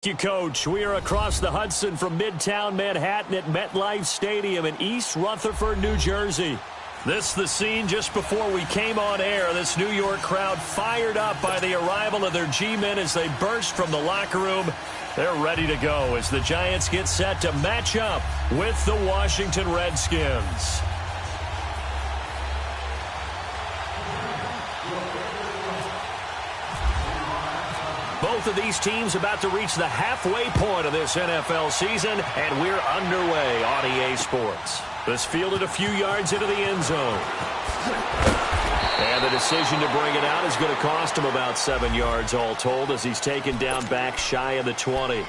Thank you, Coach. We are across the Hudson from Midtown Manhattan at MetLife Stadium in East Rutherford, New Jersey. This is the scene just before we came on air. This New York crowd fired up by the arrival of their G-men as they burst from the locker room. They're ready to go as the Giants get set to match up with the Washington Redskins. Both of these teams about to reach the halfway point of this NFL season, and we're underway on EA Sports. This fielded a few yards into the end zone. And the decision to bring it out is going to cost him about 7 yards all told as he's taken down back shy of the 20.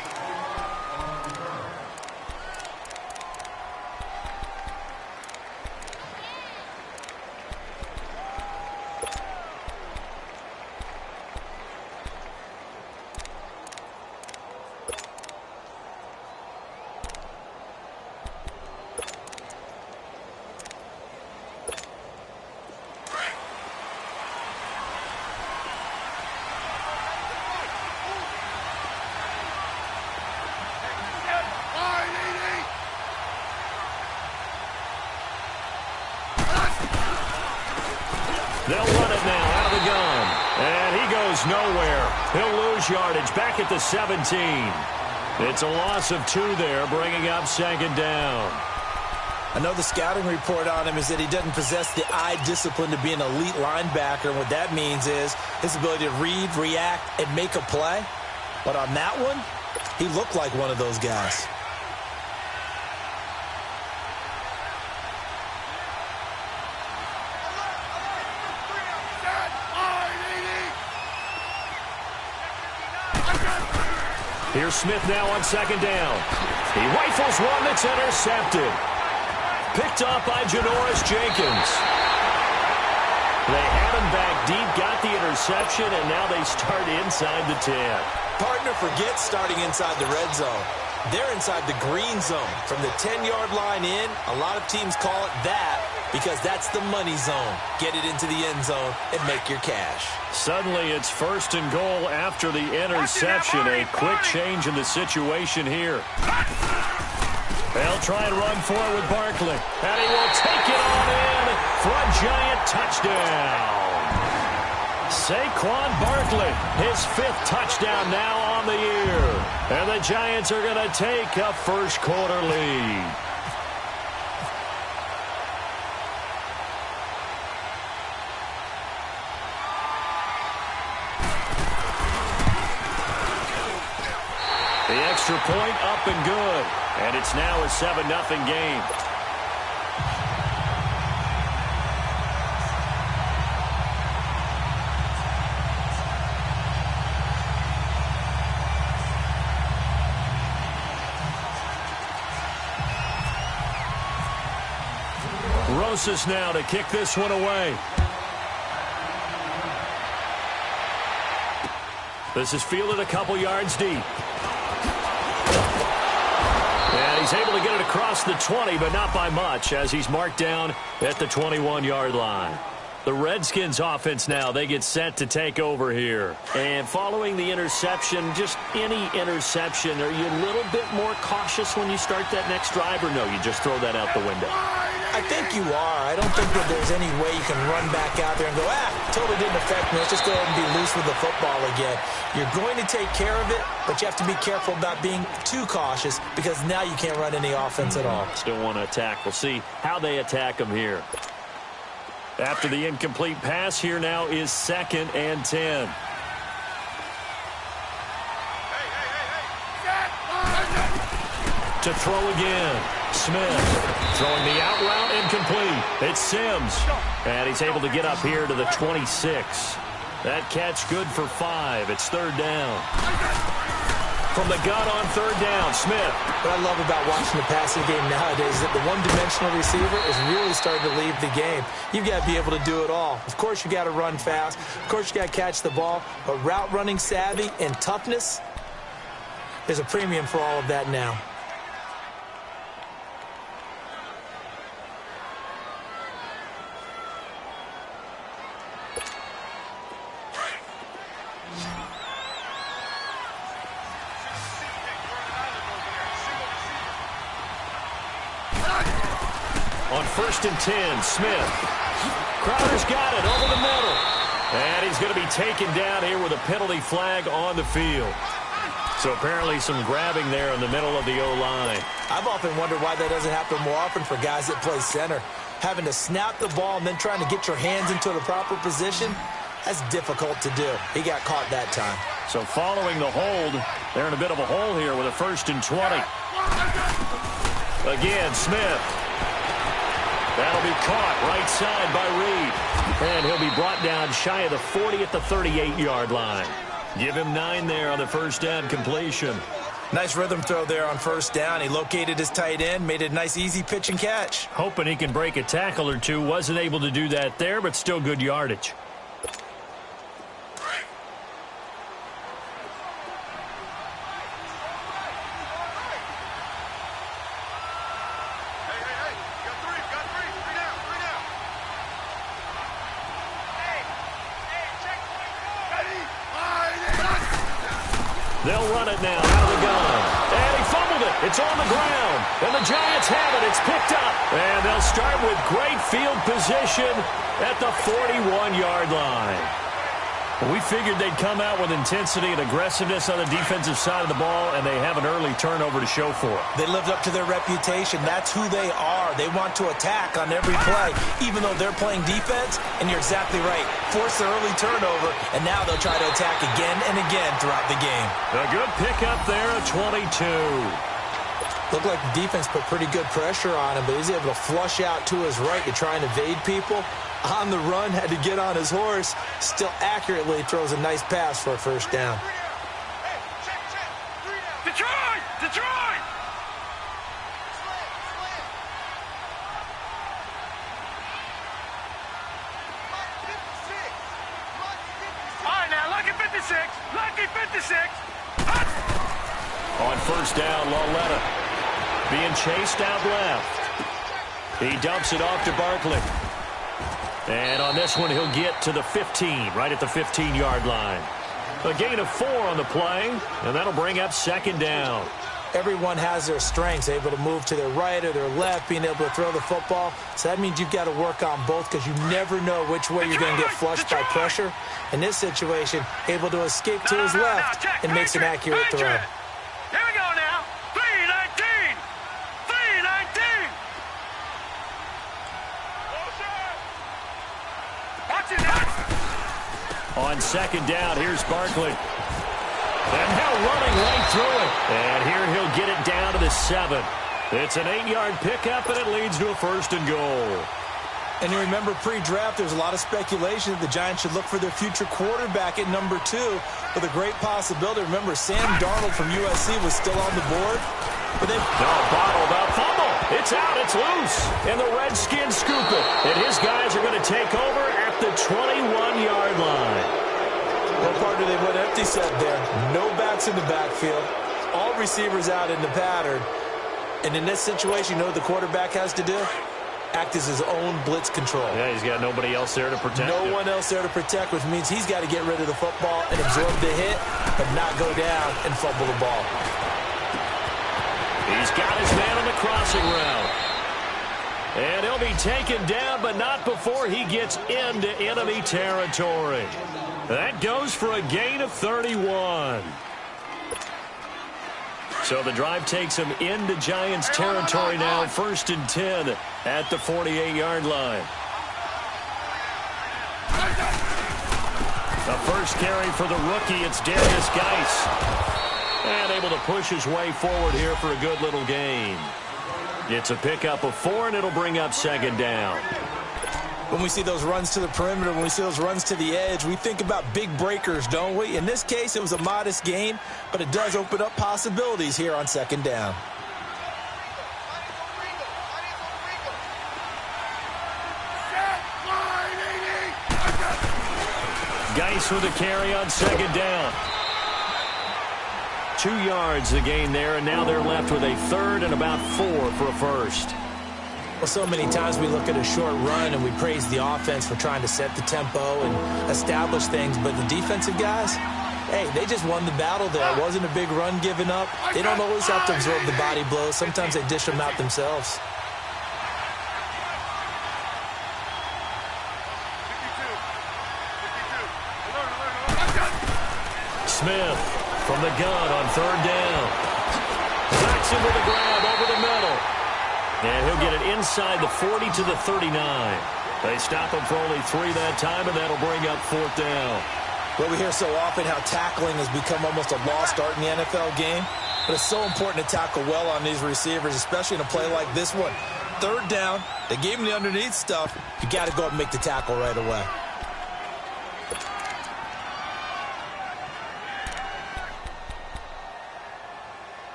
They'll run it now out of the gun. And he goes nowhere. He'll lose yardage back at the 17. It's a loss of 2 there, bringing up second down. I know the scouting report on him is that he doesn't possess the eye discipline to be an elite linebacker. And what that means is his ability to read, react, and make a play. But on that one, he looked like one of those guys. Here's Smith now on second down. He rifles one that's intercepted. Picked up by Janoris Jenkins. They had him back deep, got the interception, and now they start inside the 10. Partner forgets starting inside the red zone. They're inside the green zone. From the 10-yard line in, a lot of teams call it that because that's the money zone. Get it into the end zone and make your cash. Suddenly it's first and goal after the interception. A quick change in the situation here. They'll try and run for it with Barkley. And he will take it on in for a giant touchdown. Saquon Barkley, his 5th touchdown now on the year. And the Giants are going to take a first-quarter lead. The extra point up and good. And it's now a 7-0 game. Rosas now to kick this one away. This is fielded a couple yards deep. And he's able to get it across the 20, but not by much, as he's marked down at the 21-yard line. The Redskins offense now, they get set to take over here. And following the interception, just any interception, are you a little bit more cautious when you start that next drive, or no, you just throw that out the window? I think you are. I don't think that there's any way you can run back out there and go, totally didn't affect me. Let's just go ahead and be loose with the football again. You're going to take care of it, but you have to be careful about being too cautious because now you can't run any offense at all. Still want to attack. We'll see how they attack them here. After the incomplete pass, here now is 2nd and 10. To throw again. Smith throwing the out route incomplete. It's Sims. And he's able to get up here to the 26. That catch good for 5. It's 3rd down. From the gun on 3rd down, Smith. What I love about watching the passing game nowadays is that the one-dimensional receiver is really starting to leave the game. You've got to be able to do it all. Of course, you got to run fast. Of course, you got to catch the ball. But route running savvy and toughness, there's a premium for all of that now. On 1st and 10, Smith. Crowder's got it over the middle. And he's going to be taken down here with a penalty flag on the field. So apparently some grabbing there in the middle of the O-line. I've often wondered why that doesn't happen more often for guys that play center. Having to snap the ball and then trying to get your hands into the proper position, that's difficult to do. He got caught that time. So following the hold, they're in a bit of a hole here with a 1st and 20. Again, Smith. That'll be caught right side by Reed. And he'll be brought down shy of the 40 at the 38-yard line. Give him 9 there on the first down completion. Nice rhythm throw there on 1st down. He located his tight end, made it a nice easy pitch and catch. Hoping he can break a tackle or two. Wasn't able to do that there, but still good yardage. They'll run it now out of the gun. And he fumbled it. It's on the ground. And the Giants have it. It's picked up. And they'll start with great field position at the 41-yard line. We figured they'd come out with intensity and aggressiveness on the defensive side of the ball, and they have an early turnover to show for it. They lived up to their reputation. That's who they are. They want to attack on every play, even though they're playing defense. And you're exactly right. Force the early turnover, and now they'll try to attack again and again throughout the game. A good pickup there at 22. Looked like the defense put pretty good pressure on him, but he's able to flush out to his right to try and evade people. On the run, had to get on his horse. Still accurately throws a nice pass for a 1st down. Detroit! Detroit! All right, now, lucky 56. Lucky 56. On 1st down, Lauletta being chased out left. He dumps it off to Barkley. And on this one, he'll get to the 15, right at the 15-yard line. A gain of 4 on the play, and that'll bring up 2nd down. Everyone has their strengths, able to move to their right or their left, being able to throw the football. So that means you've got to work on both because you never know which way you're going to get flushed by pressure. In this situation, able to escape to his left and makes an accurate throw. Here we go now. 319. 319. Watch it now. On 2nd down, here's Barkley. And now running right through it. And here he'll get it down to the 7. It's an 8-yard pickup, and it leads to a 1st and goal. And you remember pre-draft, there's a lot of speculation that the Giants should look for their future quarterback at number 2 with a great possibility. Remember, Sam Darnold from USC was still on the board. But they've bottled up fumble. It's out. It's loose. And the Redskins scoop it. And his guys are going to take over at the 21-yard line. What partner they went empty set there. No backs in the backfield. All receivers out in the pattern. And in this situation, you know what the quarterback has to do? Act as his own blitz control. Yeah, he's got nobody else there to protect him. No one else there to protect, which means he's got to get rid of the football and absorb the hit, but not go down and fumble the ball. He's got his man on the crossing route. And he'll be taken down, but not before he gets into enemy territory. That goes for a gain of 31. So the drive takes him into Giants territory now, 1st and 10 at the 48-yard line. The first carry for the rookie, it's Darius Geis. And able to push his way forward here for a good little gain. It's a pickup of 4, and it'll bring up 2nd down. When we see those runs to the perimeter, when we see those runs to the edge, we think about big breakers, don't we? In this case, it was a modest gain, but it does open up possibilities here on 2nd down. Geis with a carry on 2nd down. 2 yards the gain there, and now they're left with a 3rd and about 4 for a 1st. Well, so many times we look at a short run and we praise the offense for trying to set the tempo and establish things, but the defensive guys, hey, they just won the battle there. It wasn't a big run given up. They don't always have to absorb the body blows. Sometimes they dish them out themselves. Smith from the gun on third down. Jackson with a grab over the middle. And he'll get it inside the 40 to the 39. They stop him for only 3 that time, and that'll bring up fourth down. Well, we hear so often how tackling has become almost a lost art in the NFL game. But it's so important to tackle well on these receivers, especially in a play like this one. Third down, they gave him the underneath stuff. You got to go up and make the tackle right away.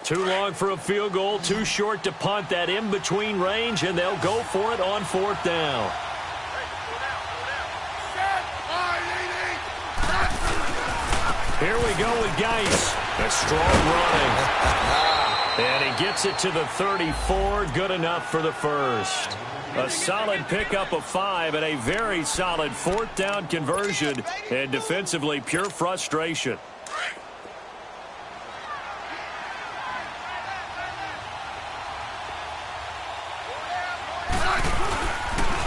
Too long for a field goal, too short to punt. That in-between range, and they'll go for it on fourth down. Here we go with Geis. A strong running. And he gets it to the 34. Good enough for the first. A solid pickup of 5 and a very solid fourth down conversion. And defensively, pure frustration.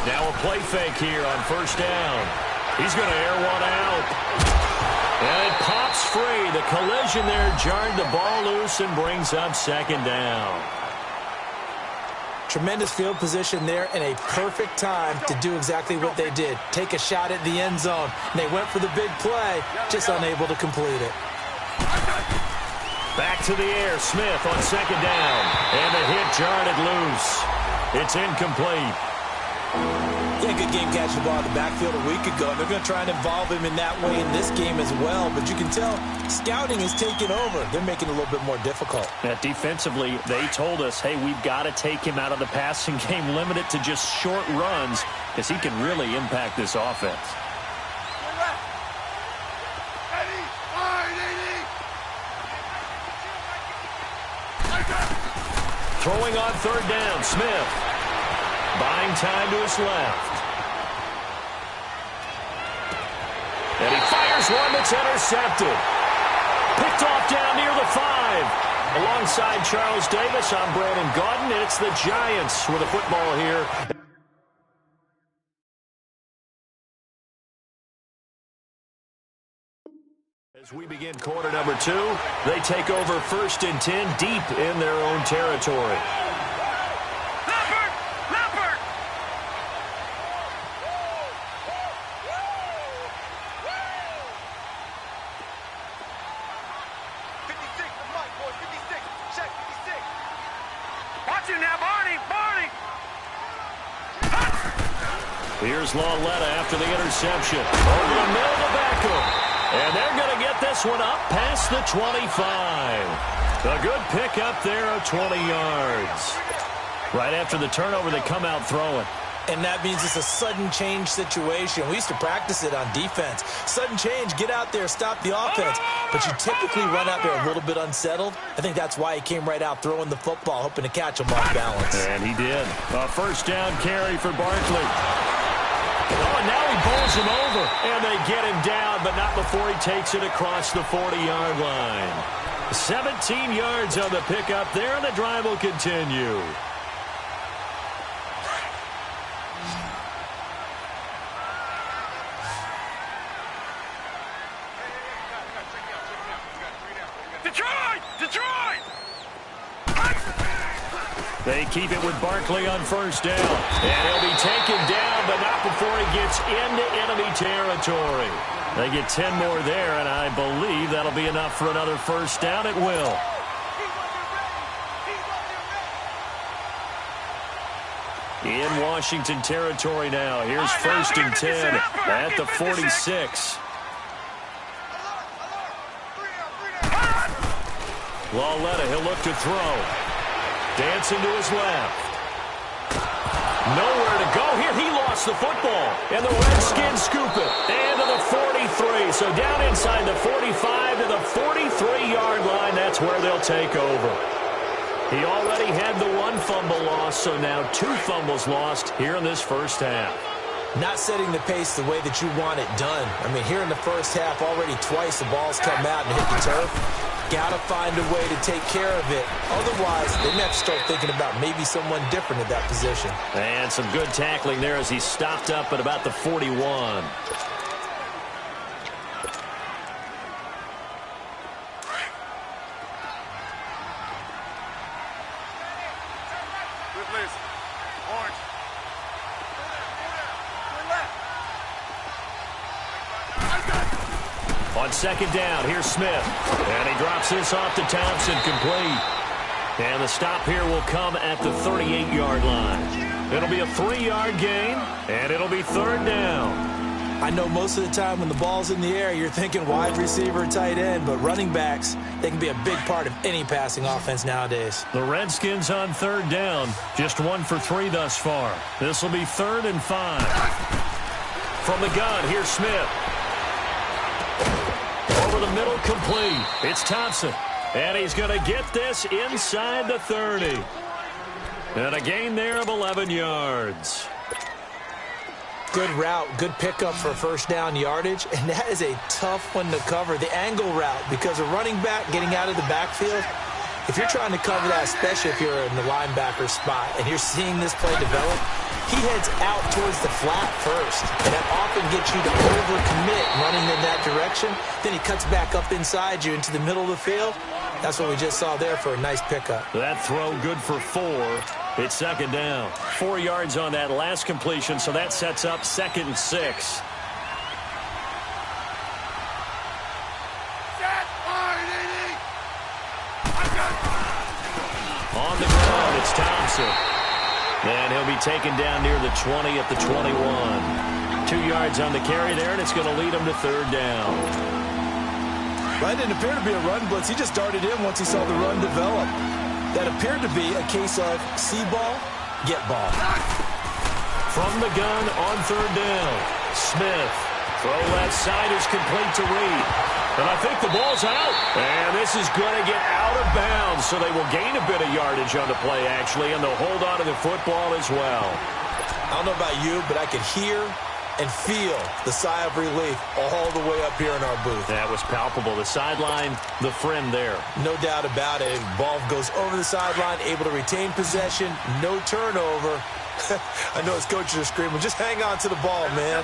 Now a play fake here on first down. He's going to air one out. And it pops free. The collision there jarred the ball loose and brings up second down. Tremendous field position there and a perfect time to do exactly what they did. Take a shot at the end zone. And they went for the big play, just unable to complete it. Back to the air. Smith on second down. And the hit jarred it loose. It's incomplete. Yeah, good game catching the ball in the backfield a week ago. They're going to try and involve him in that way in this game as well. But you can tell scouting is taking over. They're making it a little bit more difficult. Defensively, they told us, hey, we've got to take him out of the passing game, limit it to just short runs, because he can really impact this offense. Throwing on third down, Smith. Buying time to his left. And he fires one that's intercepted. Picked off down near the 5. Alongside Charles Davis, I'm Brandon Gaudin, and it's the Giants with a football here. As we begin quarter number 2, they take over first and 10 deep in their own territory. Here's Lauletta after the interception. Over the middle to Beckham. And they're going to get this one up past the 25. A good pickup there of 20 yards. Right after the turnover, they come out throwing. And that means it's a sudden change situation. We used to practice it on defense. Sudden change, get out there, stop the offense. But you typically run out there a little bit unsettled. I think that's why he came right out throwing the football, hoping to catch him off balance. And he did. A first down carry for Barkley. Oh, and now he bowls him over. And they get him down, but not before he takes it across the 40-yard line. 17 yards on the pickup there, and the drive will continue. They keep it with Barkley on first down. And he'll be taken down, but not before he gets into enemy territory. They get 10 more there, and I believe that'll be enough for another first down. It will. In Washington territory now. Here's first and 10 at the 46. Lauletta, he'll look to throw. Dancing to his left. Nowhere to go here. He lost the football. And the Redskins scoop it. And to the 43. So down inside the 45 to the 43-yard line. That's where they'll take over. He already had the one fumble loss, so now 2 fumbles lost here in this first half. Not setting the pace the way that you want it done. I mean, here in the first half, already twice the ball's come out and hit the turf. Got to find a way to take care of it. Otherwise, they may have to start thinking about maybe someone different at that position. And some good tackling there as he stopped up at about the 41. On second down, here's Smith. And he drops this off to Thompson, complete. And the stop here will come at the 38-yard line. It'll be a 3-yard gain, and it'll be third down. I know most of the time when the ball's in the air, you're thinking wide receiver, tight end, but running backs, they can be a big part of any passing offense nowadays. The Redskins on third down, just 1 for 3 thus far. This will be 3rd and 5. From the gun, here's Smith. Over the middle, complete. It's Thompson. And he's going to get this inside the 30. And a gain there of 11 yards. Good route, good pickup for first down yardage. And that is a tough one to cover, the angle route, because a running back getting out of the backfield, if you're trying to cover that, especially if you're in the linebacker spot and you're seeing this play develop, he heads out towards the flat first, and that often gets you to overcommit running in that direction. Then he cuts back up inside you into the middle of the field. That's what we just saw there for a nice pickup. That throw good for 4. It's second down. 4 yards on that last completion, so that sets up 2nd and 6. On the ground, it's Thompson. And he'll be taken down near the 20 at the 21. 2 yards on the carry there, and it's going to lead him to third down. That didn't appear to be a run blitz. He just darted in once he saw the run develop. That appeared to be a case of see ball, get ball. From the gun on third down, Smith. Throw left side is complete to Reed. And I think the ball's out. And this is going to get out of bounds, so they will gain a bit of yardage on the play, actually, and they'll hold on to the football as well. I don't know about you, but I could hear and feel the sigh of relief all the way up here in our booth. That was palpable. The sideline, the friend there. No doubt about it. Ball goes over the sideline, able to retain possession, no turnover. I know his coaches are screaming, just hang on to the ball, man.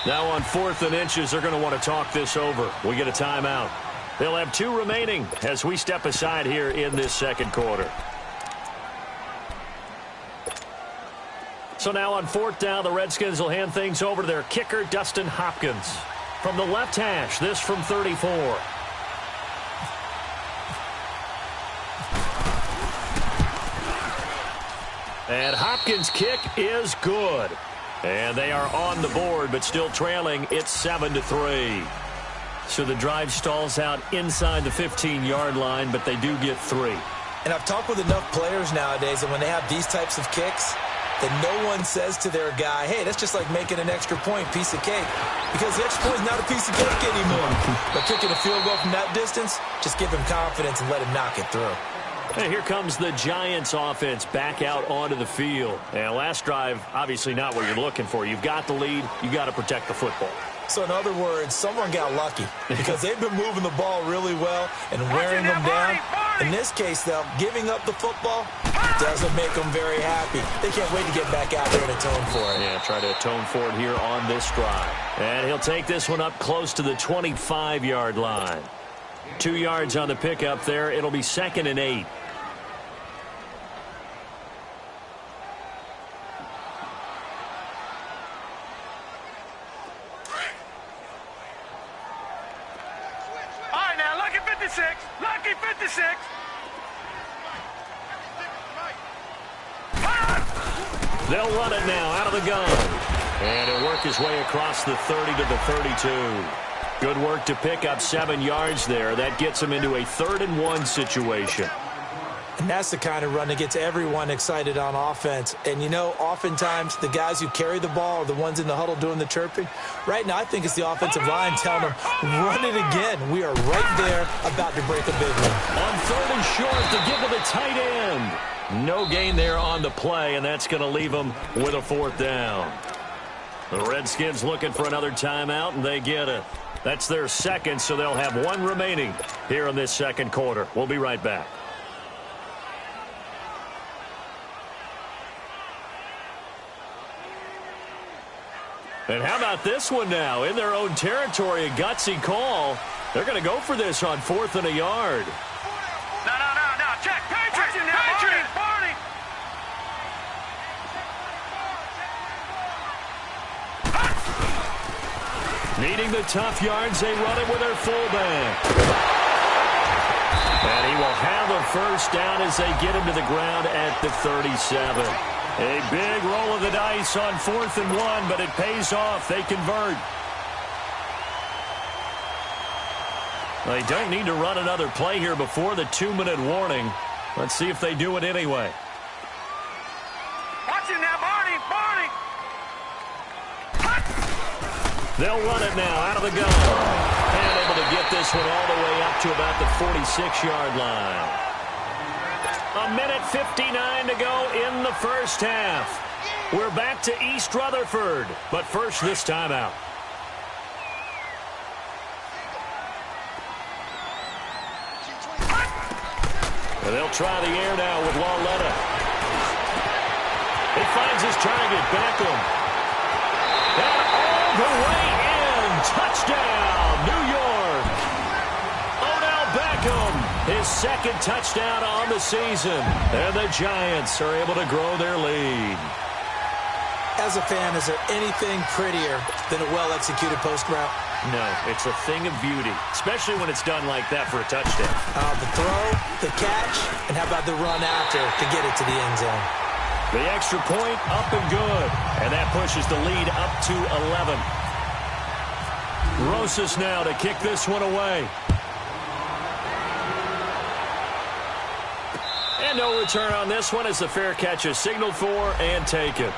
Now on 4th and inches, they're going to want to talk this over. We get a timeout. They'll have 2 remaining as we step aside here in this second quarter. So now on 4th down, the Redskins will hand things over to their kicker, Dustin Hopkins. From the left hash, this from 34. And Hopkins' kick is good. And they are on the board, but still trailing. It's 7-3. So the drive stalls out inside the 15-yard line, but they do get 3. And I've talked with enough players nowadays, and when they have these types of kicks, that no one says to their guy, hey, that's just like making an extra point, piece of cake. Because the extra point is not a piece of cake anymore. But kicking a field goal from that distance, just give him confidence and let him knock it through. And here comes the Giants offense back out onto the field. And last drive, obviously not what you're looking for. You've got the lead. You got to protect the football. So in other words, someone got lucky because they've been moving the ball really well and wearing them down. In this case, though, giving up the football doesn't make them very happy. They can't wait to get back out there and atone for it. Yeah, try to atone for it here on this drive. And he'll take this one up close to the 25-yard line. 2 yards on the pickup there. It'll be 2nd and 8. Lucky 56. They'll run it now out of the gun. And he'll work his way across the 30 to the 32. Good work to pick up 7 yards there. That gets him into a 3rd and 1 situation. And that's the kind of run that gets everyone excited on offense. And, you know, oftentimes the guys who carry the ball are the ones in the huddle doing the chirping. Right now, I think it's the offensive line telling them, run it again. We are right there about to break a big one. On 3rd and short to give to the tight end. No gain there on the play, and that's going to leave them with a 4th down. The Redskins looking for another timeout, and they get it. That's their second, so they'll have one remaining here in this second quarter. We'll be right back. And how about this one now? In their own territory, a gutsy call. They're going to go for this on 4th and a yard. No. Check. Patriot. Barney. Needing the tough yards, they run it with their fullback. And he will have a first down as they get him to the ground at the 37. A big roll of the dice on 4th and 1, but it pays off. They convert. They don't need to run another play here before the 2-minute warning. Let's see if they do it anyway. Watch it now, Barney. They'll run it now out of the gun. And able to get this one all the way up to about the 46-yard line. A minute 59 to go in the first half. We're back to East Rutherford, but first this timeout. And they'll try the air now with Lauletta. He finds his target, Beckham. And all the way in. Touchdown, New York. Odell Beckham, his second touchdown on the season. And the Giants are able to grow their lead. As a fan, is there anything prettier than a well-executed post route? No, it's a thing of beauty, especially when it's done like that for a touchdown. The throw, the catch, and how about the run after to get it to the end zone? The extra point up and good, and that pushes the lead up to 11. Rosas now to kick this one away. And no return on this one as the fair catch is signaled for and taken.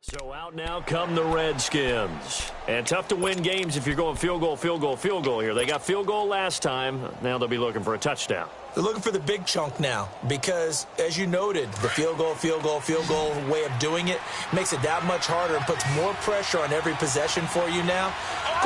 So out now come the Redskins. And tough to win games if you're going field goal here. They got field goal last time. Now they'll be looking for a touchdown. They're looking for the big chunk now because, as you noted, the field goal way of doing it makes it that much harder and puts more pressure on every possession for you now.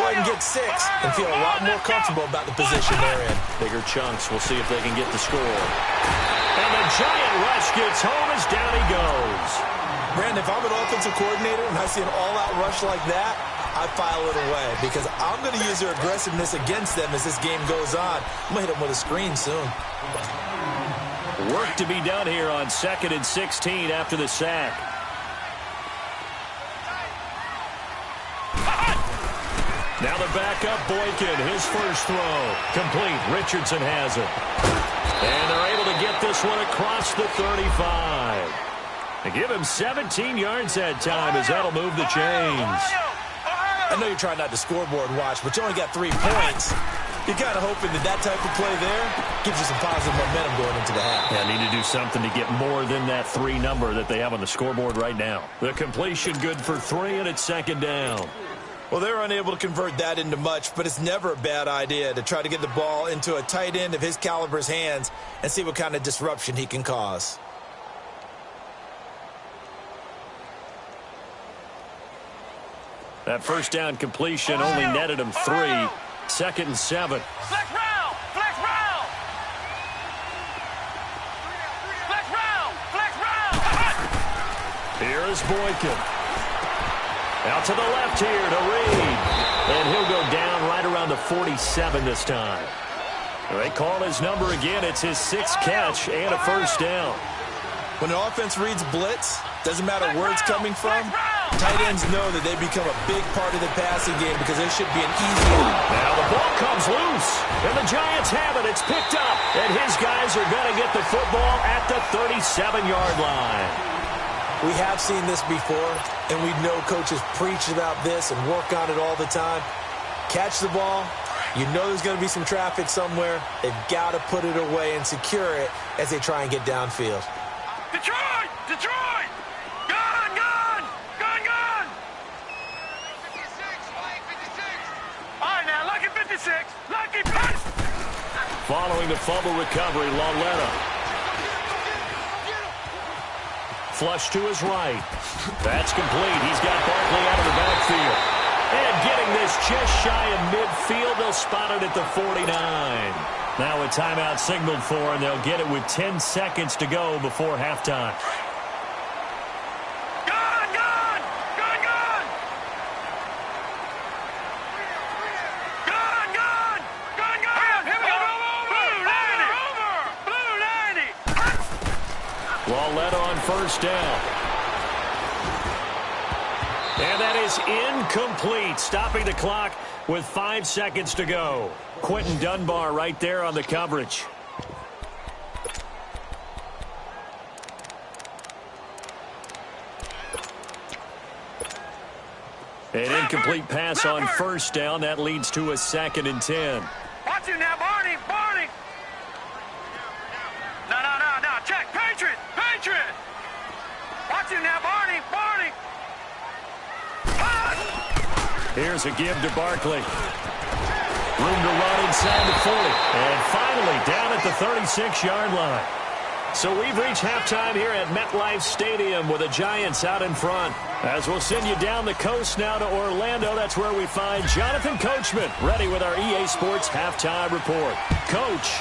Go ahead and get 6 and feel a lot more comfortable about the position they're in. Bigger chunks. We'll see if they can get the score. And the giant rush gets home as down he goes. Brandon, if I'm an offensive coordinator and I see an all-out rush like that, I file it away because I'm going to use their aggressiveness against them as this game goes on. I'm going to hit them with a screen soon. Work to be done here on 2nd and 16 after the sack. Now the backup, Boykin, his first throw. Complete. Richardson has it. And they're able to get this one across the 35. They give him 17 yards that time as that'll move the chains. I know you're trying not to scoreboard watch, but you only got 3 points. You're kind of hoping that type of play there gives you some positive momentum going into the half. Yeah, need to do something to get more than that 3 number that they have on the scoreboard right now. The completion good for 3, and it's 2nd down. Well, they're unable to convert that into much, but it's never a bad idea to try to get the ball into a tight end of his caliber's hands and see what kind of disruption he can cause. That first down completion only netted him 3. 2nd and 7. Flex round! Flex round! Flex round! Flex round! Here is Boykin. Out to the left here to Reed. And he'll go down right around the 47 this time. They call his number again. It's his 6th catch and a first down. When an offense reads blitz, doesn't matter where it's coming from, tight ends know that they become a big part of the passing game because it should be an easy one. Now the ball comes loose, and the Giants have it. It's picked up, and his guys are going to get the football at the 37-yard line. We have seen this before, and we know coaches preach about this and work on it all the time. Catch the ball. You know there's going to be some traffic somewhere. They've got to put it away and secure it as they try and get downfield. Detroit! Detroit! Gun! Gun! Gun! Gun! 56, flank 56. All right, now, lucky 56. Lucky 56. Following the fumble recovery, Lauletta. Flush to his right. That's complete. He's got Barkley out of the backfield. And getting this just shy of midfield, they'll spot it at the 49. Now a timeout signaled for, and they'll get it with 10 seconds to go before halftime. Gun! Gun! Gun! Gun! Gun! Gun! Gun! Gun! Here we go! Blue 90! Blue 90! Lauletta on first down. And that is incomplete, stopping the clock with 5 seconds to go. Quentin Dunbar right there on the coverage. An incomplete pass on first down. That leads to a 2nd and 10. Watch him now, Barney! Barney! No. Check! Patriot! Patriot! Watch him now, Barney! Barney! Here's a give to Barkley. Room to run inside the 40. And finally down at the 36-yard line. So we've reached halftime here at MetLife Stadium with the Giants out in front. As we'll send you down the coast now to Orlando, that's where we find Jonathan Coachman ready with our EA Sports halftime report. Coach.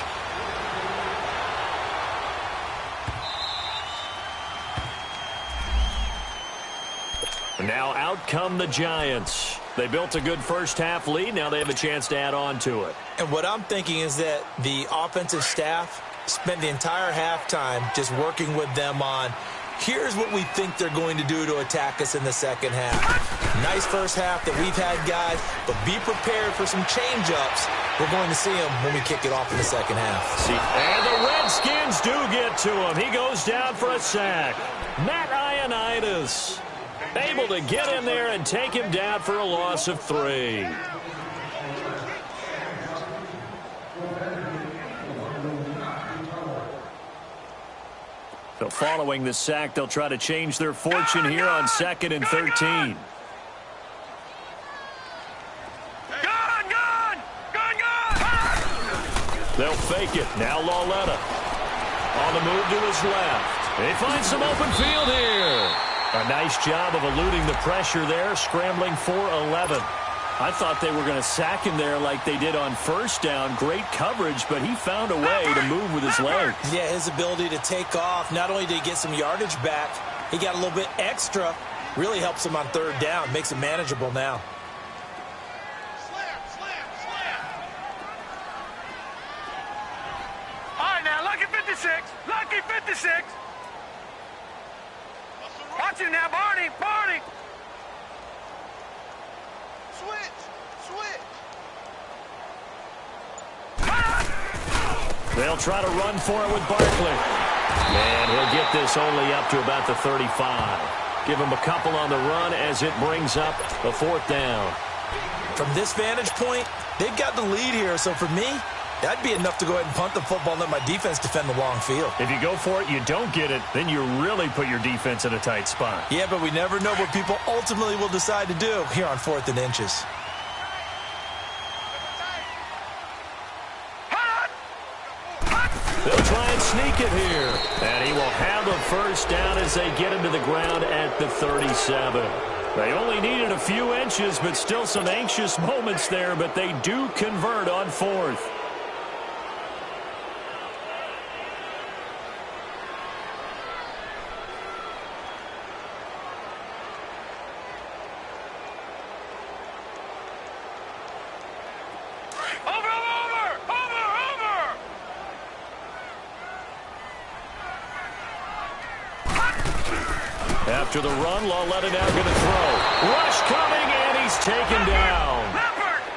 Now out come the Giants. They built a good first-half lead. Now they have a chance to add on to it. And what I'm thinking is that the offensive staff spent the entire halftime just working with them on, here's what we think they're going to do to attack us in the second half. Nice first half that we've had, guys, but be prepared for some change-ups. We're going to see them when we kick it off in the second half. And the Redskins do get to him. He goes down for a sack. Matt Ioannidis able to get in there and take him down for a loss of 3. So following the sack, they'll try to change their fortune here on 2nd and 13. They'll fake it. Now Lauletta on the move to his left. They find some open field here. A nice job of eluding the pressure there, scrambling for 11. I thought they were going to sack him there like they did on first down. Great coverage, but he found a way to move with his legs. Yeah, his ability to take off, not only did he get some yardage back, he got a little bit extra. Really helps him on 3rd down, makes it manageable now. All right, now, lucky 56. Lucky 56. Watch him now, Barney. Barney. Switch. They'll try to run for it with Barkley. And he'll get this only up to about the 35. Give him a couple on the run as it brings up a 4th down. From this vantage point, they've got the lead here. So for me, that'd be enough to go ahead and punt the football and let my defense defend the long field. If you go for it, you don't get it, then you really put your defense in a tight spot. Yeah, but we never know what people ultimately will decide to do here on 4th and inches. They'll try and sneak it here. And he will have the first down as they get him to the ground at the 37. They only needed a few inches, but still some anxious moments there, but they do convert on 4th. After the run, Lauletta now going to throw. Rush coming, and he's taken down.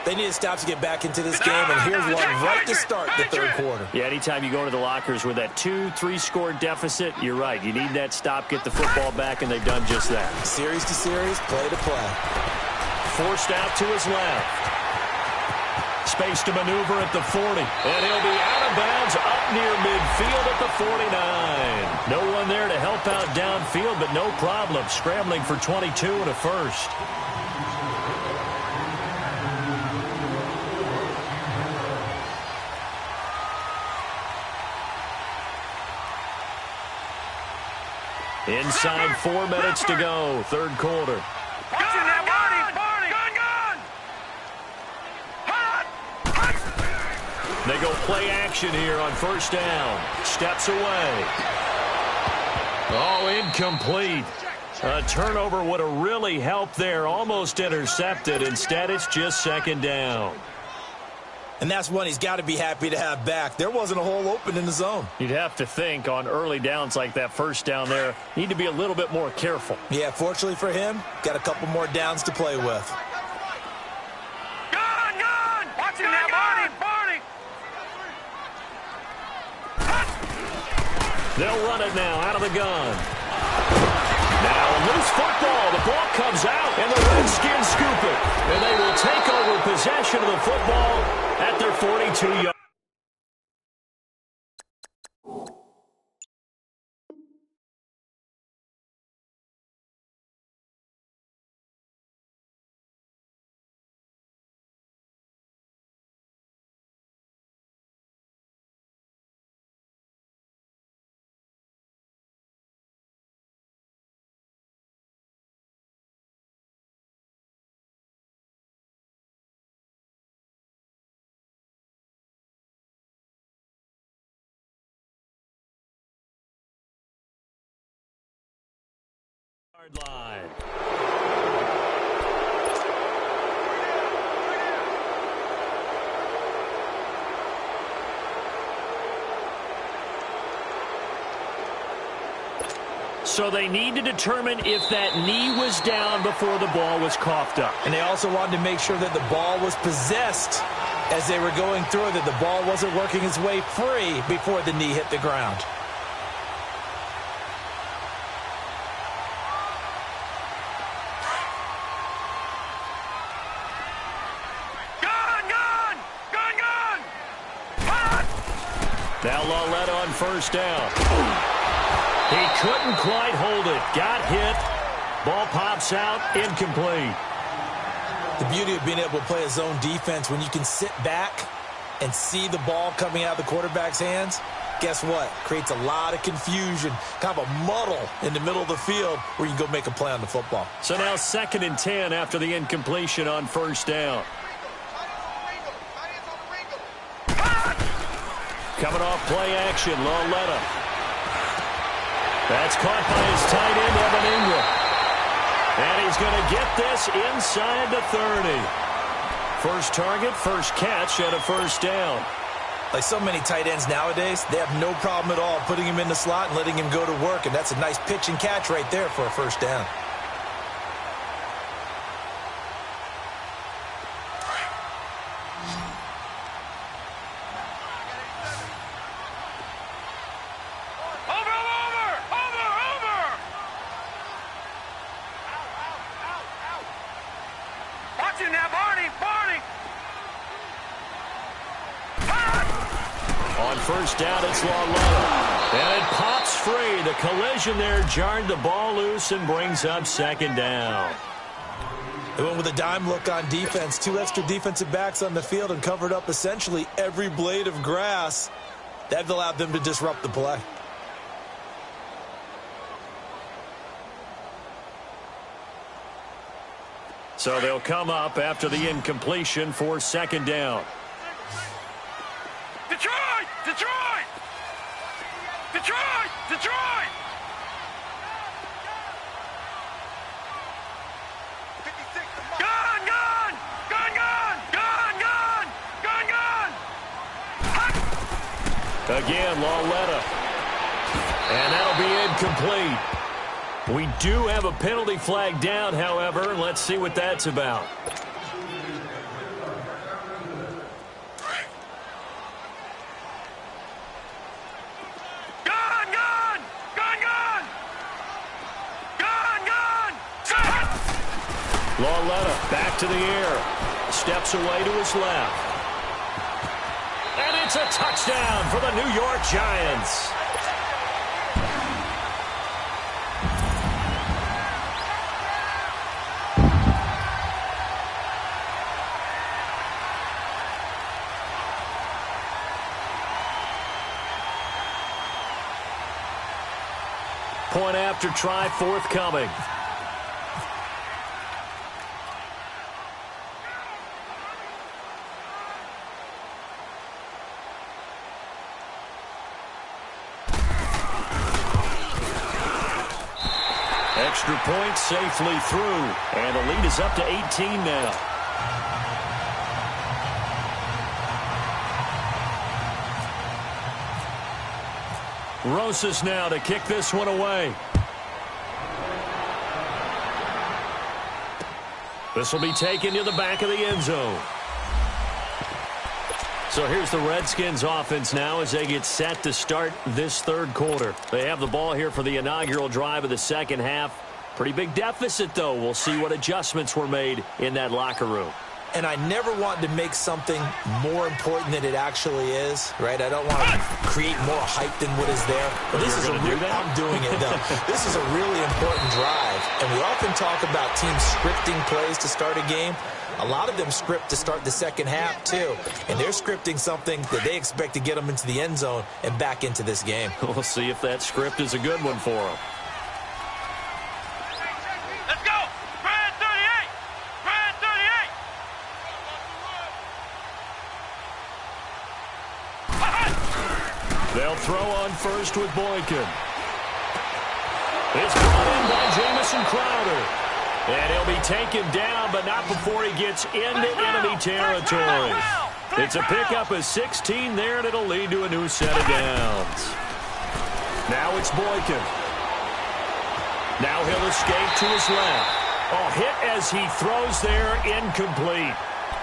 They need to stop to get back into this game, and here's one right to start the third quarter. Yeah, anytime you go into the lockers with that 2-3 score deficit, you're right. You need that stop, get the football back, and they've done just that. Series to series, play to play. Forced out to his left. Space to maneuver at the 40. And he'll be out of bounds up near midfield at the 49. No one there to help out downfield, but no problem. Scrambling for 22 and a first. Inside 4 minutes to go, third quarter. They go play action here on first down. Steps away. Oh, incomplete. A turnover would have really helped there. Almost intercepted. Instead, it's just second down. And that's one he's got to be happy to have back. There wasn't a hole open in the zone. You'd have to think on early downs like that first down there, need to be a little bit more careful. Yeah, fortunately for him, got a couple more downs to play with. Gun! Watch him now, Barney! They'll run it now out of the gun. Now a loose football. The ball comes out, and the Redskins scoop it. And they will take over possession of the football at their 42-yard. Line. So they need to determine if that knee was down before the ball was coughed up. And they also wanted to make sure that the ball was possessed as they were going through, that the ball wasn't working its way free before the knee hit the ground. Now Lauletta on first down. He couldn't quite hold it. Got hit. Ball pops out. Incomplete. The beauty of being able to play a zone defense when you can sit back and see the ball coming out of the quarterback's hands, guess what? Creates a lot of confusion, kind of a muddle in the middle of the field where you can go make a play on the football. So now 2nd and 10 after the incompletion on first down. Coming off play action, Lauletta. That's caught by his tight end, Evan Ingram. And he's going to get this inside the 30. First target, first catch, and a first down. Like so many tight ends nowadays, they have no problem at all putting him in the slot and letting him go to work, and that's a nice pitch and catch right there for a first down. First down, it's Lauletta. And it pops free. The collision there jarred the ball loose and brings up second down. They went with a dime look on defense. 2 extra defensive backs on the field and covered up essentially every blade of grass. That allowed them to disrupt the play. So they'll come up after the incompletion for second down. Detroit! Detroit! Detroit! Detroit! 56. Gun! Gun! Gun! Gun! Gun! Gun! Gun! Gun! Again, Lauletta. And that'll be incomplete. We do have a penalty flag down, however. Let's see what that's about. Lauletta back to the air. Steps away to his left. And it's a touchdown for the New York Giants. Point after try forthcoming. Extra point safely through, and the lead is up to 18 now. Rosas now to kick this one away. This will be taken to the back of the end zone. So here's the Redskins offense now as they get set to start this third quarter. They have the ball here for the inaugural drive of the second half. Pretty big deficit, though. We'll see what adjustments were made in that locker room. And I never want to make something more important than it actually is, right? I don't want to create more hype than what is there. But this is I'm doing it, though. This is a really important drive. And we often talk about teams scripting plays to start a game. A lot of them script to start the second half, too. And they're scripting something that they expect to get them into the end zone and back into this game. We'll see if that script is a good one for them. They'll throw on first with Boykin. It's brought in by Jamison Crowder. And he'll be taken down, but not before he gets into enemy territory. It's a pickup of 16 there, and it'll lead to a new set of downs. Now it's Boykin. Now he'll escape to his left. Oh, hit as he throws there, incomplete.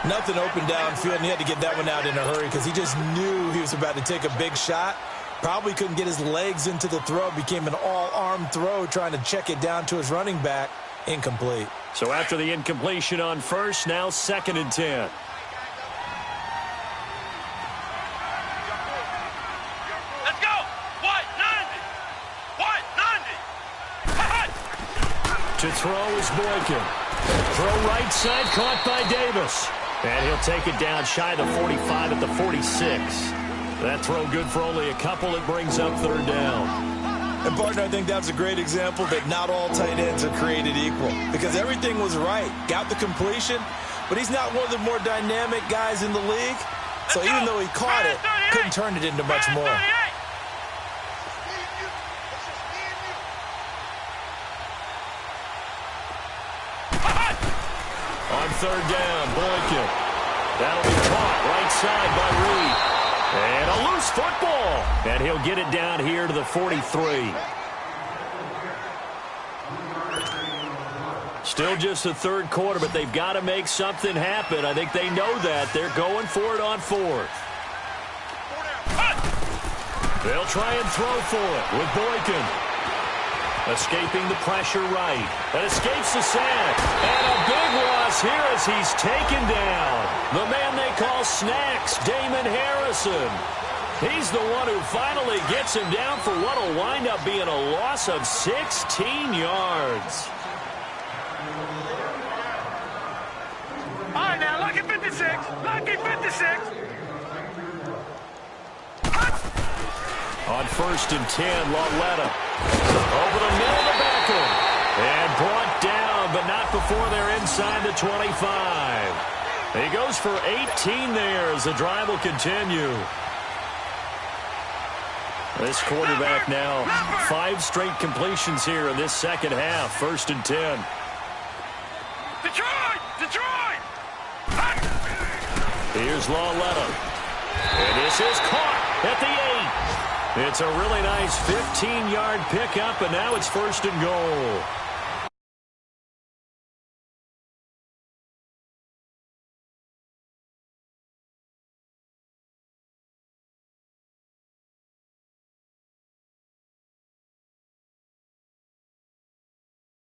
Nothing open downfield, and he had to get that one out in a hurry because he just knew he was about to take a big shot. Probably couldn't get his legs into the throw. Became an all-arm throw trying to check it down to his running back. Incomplete. So after the incompletion on first, now 2nd and 10. Let's go! What? 90! To throw is Boykin. Throw right side, caught by Davis. And he'll take it down shy of the 45 at the 46. That throw good for only a couple. It brings up 3rd down. And, partner, I think that was a great example that not all tight ends are created equal. Because everything was right. Got the completion, but he's not one of the more dynamic guys in the league. So even though he caught it, couldn't turn it into much more. On 3rd down, Boykin. That'll be caught right side by Reed. And a loose football. And he'll get it down here to the 43. Still just the 3rd quarter, but they've got to make something happen. I think they know that. They're going for it on 4th. They'll try and throw for it with Boykin. Escaping the pressure right. And escapes the sack. And a big loss here as he's taken down. The man they call Snacks, Damon Harrison. He's the one who finally gets him down for what will wind up being a loss of 16 yards. All right, now, lucky 56. Lucky 56. On 1st and 10, Lauletta. Over the middle of the backer. And brought down, but not before they're inside the 25. He goes for 18 there as the drive will continue. This quarterback now, 5 straight completions here in this second half. 1st and 10. Detroit! Detroit! Here's Lauletta. And this is caught at the 8. It's a really nice 15-yard pickup, and now it's 1st and goal.